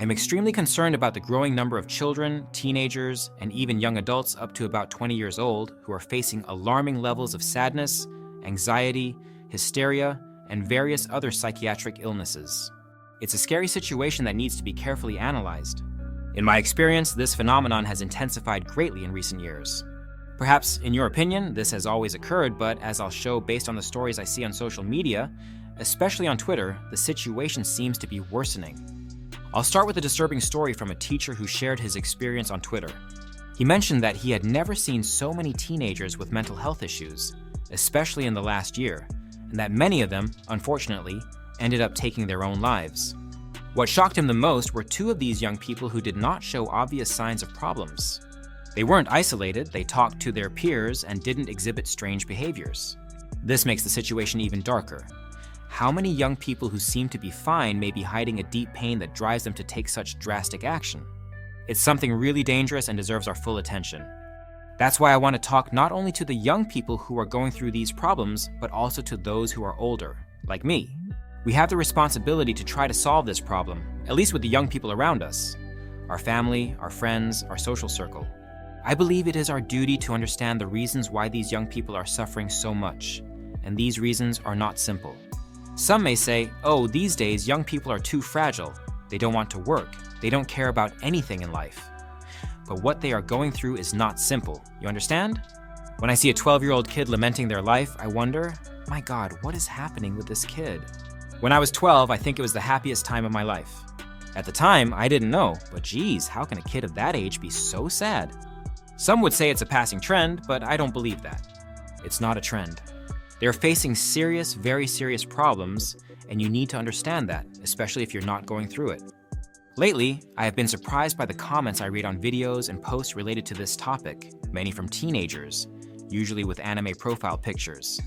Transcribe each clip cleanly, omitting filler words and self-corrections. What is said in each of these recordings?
I'm extremely concerned about the growing number of children, teenagers, and even young adults up to about 20 years old who are facing alarming levels of sadness, anxiety, hysteria, and various other psychiatric illnesses. It's a scary situation that needs to be carefully analyzed. In my experience, this phenomenon has intensified greatly in recent years. Perhaps, in your opinion, this has always occurred, but as I'll show based on the stories I see on social media, especially on Twitter, the situation seems to be worsening. I'll start with a disturbing story from a teacher who shared his experience on Twitter. He mentioned that he had never seen so many teenagers with mental health issues, especially in the last year, and that many of them, unfortunately, ended up taking their own lives. What shocked him the most were two of these young people who did not show obvious signs of problems. They weren't isolated, they talked to their peers and didn't exhibit strange behaviors. This makes the situation even darker. How many young people who seem to be fine may be hiding a deep pain that drives them to take such drastic action? It's something really dangerous and deserves our full attention. That's why I want to talk not only to the young people who are going through these problems, but also to those who are older, like me. We have the responsibility to try to solve this problem, at least with the young people around us, our family, our friends, our social circle. I believe it is our duty to understand the reasons why these young people are suffering so much, and these reasons are not simple. Some may say, oh, these days young people are too fragile. They don't want to work. They don't care about anything in life. But what they are going through is not simple. You understand? When I see a 12-year-old kid lamenting their life, I wonder, my God, what is happening with this kid? When I was 12, I think it was the happiest time of my life. At the time, I didn't know, but geez, how can a kid of that age be so sad? Some would say it's a passing trend, but I don't believe that. It's not a trend. They're facing serious, very serious problems, and you need to understand that, especially if you're not going through it. Lately, I have been surprised by the comments I read on videos and posts related to this topic, many from teenagers, usually with anime profile pictures.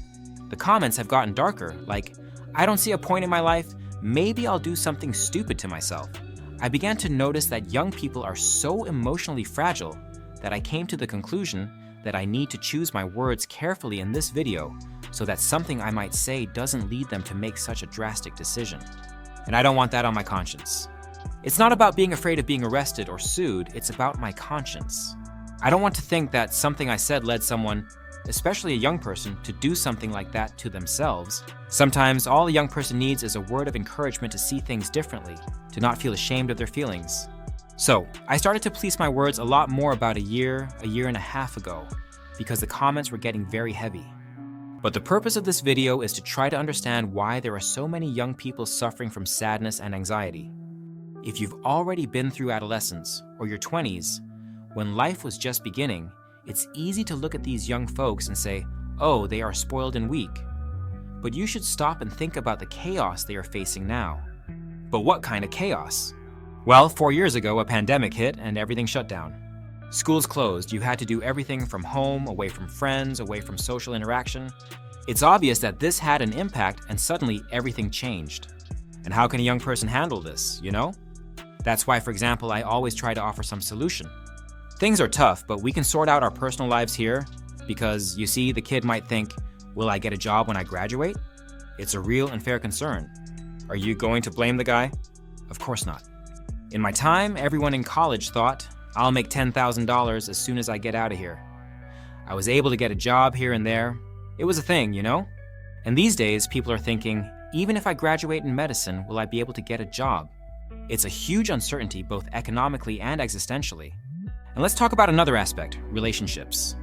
The comments have gotten darker, like, I don't see a point in my life, maybe I'll do something stupid to myself. I began to notice that young people are so emotionally fragile that I came to the conclusion that I need to choose my words carefully in this video so that something I might say doesn't lead them to make such a drastic decision. And I don't want that on my conscience. It's not about being afraid of being arrested or sued, it's about my conscience. I don't want to think that something I said led someone, especially a young person, to do something like that to themselves. Sometimes all a young person needs is a word of encouragement to see things differently, to not feel ashamed of their feelings. So, I started to police my words a lot more about a year and a half ago, because the comments were getting very heavy. But the purpose of this video is to try to understand why there are so many young people suffering from sadness and anxiety. If you've already been through adolescence or your 20s, when life was just beginning, it's easy to look at these young folks and say, oh, they are spoiled and weak. But you should stop and think about the chaos they are facing now. But what kind of chaos? Well, 4 years ago, a pandemic hit and everything shut down. Schools closed, you had to do everything from home, away from friends, away from social interaction. It's obvious that this had an impact and suddenly everything changed. And how can a young person handle this, you know? That's why, for example, I always try to offer some solution. Things are tough, but we can sort out our personal lives here because, you see, the kid might think, will I get a job when I graduate? It's a real and fair concern. Are you going to blame the guy? Of course not. In my time, everyone in college thought, I'll make $10,000 as soon as I get out of here. I was able to get a job here and there. It was a thing, you know? And these days, people are thinking, even if I graduate in medicine, will I be able to get a job? It's a huge uncertainty, both economically and existentially. And let's talk about another aspect, relationships.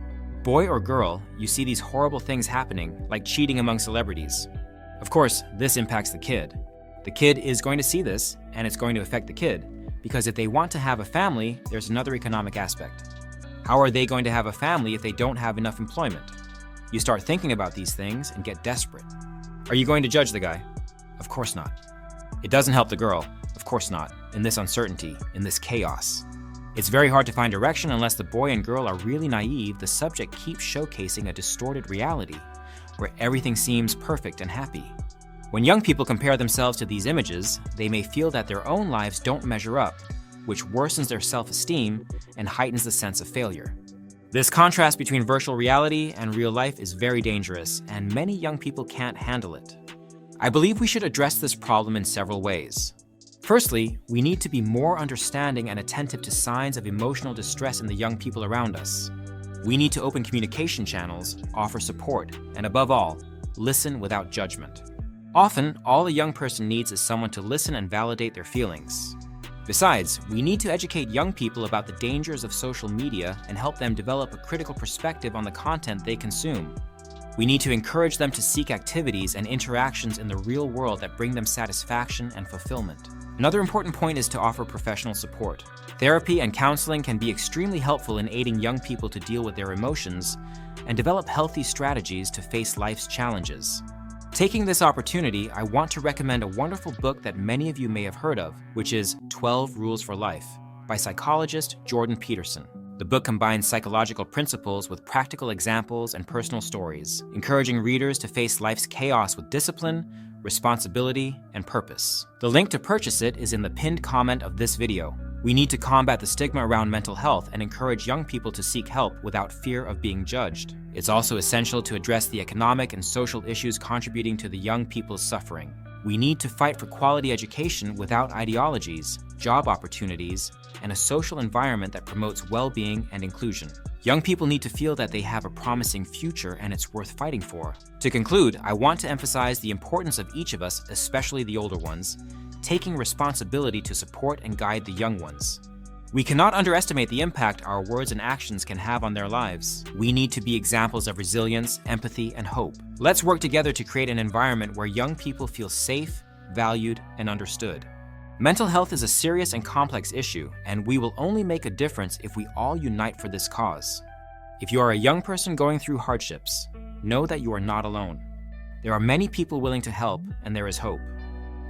Boy or girl, you see these horrible things happening, like cheating among celebrities. Of course, this impacts the kid. The kid is going to see this, and it's going to affect the kid, because if they want to have a family, there's another economic aspect. How are they going to have a family if they don't have enough employment? You start thinking about these things and get desperate. Are you going to judge the guy? Of course not. It doesn't help the girl. Of course not. In this uncertainty, in this chaos. It's very hard to find direction unless the boy and girl are really naive. The subject keeps showcasing a distorted reality, where everything seems perfect and happy. When young people compare themselves to these images, they may feel that their own lives don't measure up, which worsens their self-esteem and heightens the sense of failure. This contrast between virtual reality and real life is very dangerous, and many young people can't handle it. I believe we should address this problem in several ways. Firstly, we need to be more understanding and attentive to signs of emotional distress in the young people around us. We need to open communication channels, offer support, and above all, listen without judgment. Often, all a young person needs is someone to listen and validate their feelings. Besides, we need to educate young people about the dangers of social media and help them develop a critical perspective on the content they consume. We need to encourage them to seek activities and interactions in the real world that bring them satisfaction and fulfillment. Another important point is to offer professional support. Therapy and counseling can be extremely helpful in aiding young people to deal with their emotions and develop healthy strategies to face life's challenges. Taking this opportunity, I want to recommend a wonderful book that many of you may have heard of, which is 12 Rules for Life by psychologist Jordan Peterson. The book combines psychological principles with practical examples and personal stories, encouraging readers to face life's chaos with discipline, responsibility, and purpose. The link to purchase it is in the pinned comment of this video. We need to combat the stigma around mental health and encourage young people to seek help without fear of being judged. It's also essential to address the economic and social issues contributing to the young people's suffering. We need to fight for quality education without ideologies, job opportunities, and a social environment that promotes well-being and inclusion. Young people need to feel that they have a promising future and it's worth fighting for. To conclude, I want to emphasize the importance of each of us, especially the older ones, taking responsibility to support and guide the young ones. We cannot underestimate the impact our words and actions can have on their lives. We need to be examples of resilience, empathy, and hope. Let's work together to create an environment where young people feel safe, valued, and understood. Mental health is a serious and complex issue, and we will only make a difference if we all unite for this cause. If you are a young person going through hardships, know that you are not alone. There are many people willing to help, and there is hope.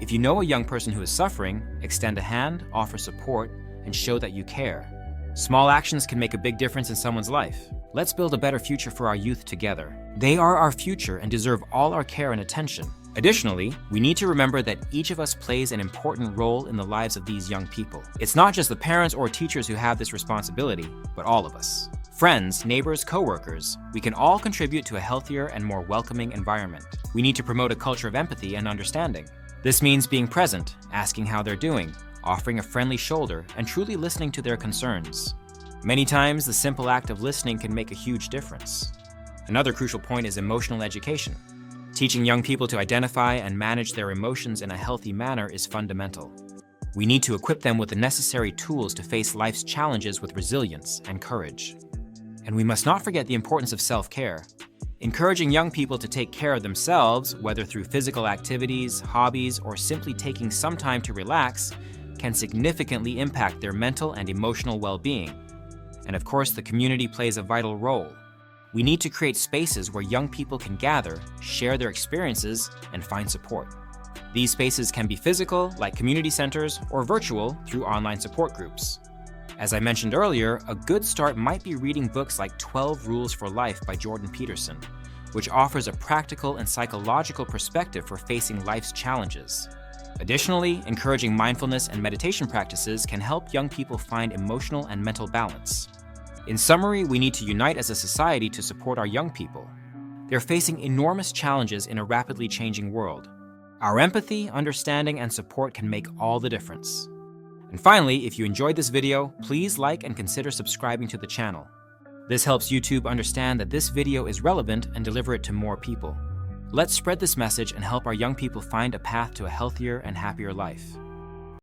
If you know a young person who is suffering, extend a hand, offer support, and show that you care. Small actions can make a big difference in someone's life. Let's build a better future for our youth together. They are our future and deserve all our care and attention. Additionally, we need to remember that each of us plays an important role in the lives of these young people. It's not just the parents or teachers who have this responsibility, but all of us. Friends, neighbors, co-workers, we can all contribute to a healthier and more welcoming environment. We need to promote a culture of empathy and understanding. This means being present, asking how they're doing, offering a friendly shoulder, and truly listening to their concerns. Many times, the simple act of listening can make a huge difference. Another crucial point is emotional education. Teaching young people to identify and manage their emotions in a healthy manner is fundamental. We need to equip them with the necessary tools to face life's challenges with resilience and courage. And we must not forget the importance of self-care. Encouraging young people to take care of themselves, whether through physical activities, hobbies, or simply taking some time to relax, can significantly impact their mental and emotional well-being. And of course, the community plays a vital role. We need to create spaces where young people can gather, share their experiences, and find support. These spaces can be physical, like community centers, or virtual, through online support groups. As I mentioned earlier, a good start might be reading books like 12 Rules for Life by Jordan Peterson, which offers a practical and psychological perspective for facing life's challenges. Additionally, encouraging mindfulness and meditation practices can help young people find emotional and mental balance. In summary, we need to unite as a society to support our young people. They're facing enormous challenges in a rapidly changing world. Our empathy, understanding, and support can make all the difference. And finally, if you enjoyed this video, please like and consider subscribing to the channel. This helps YouTube understand that this video is relevant and deliver it to more people. Let's spread this message and help our young people find a path to a healthier and happier life.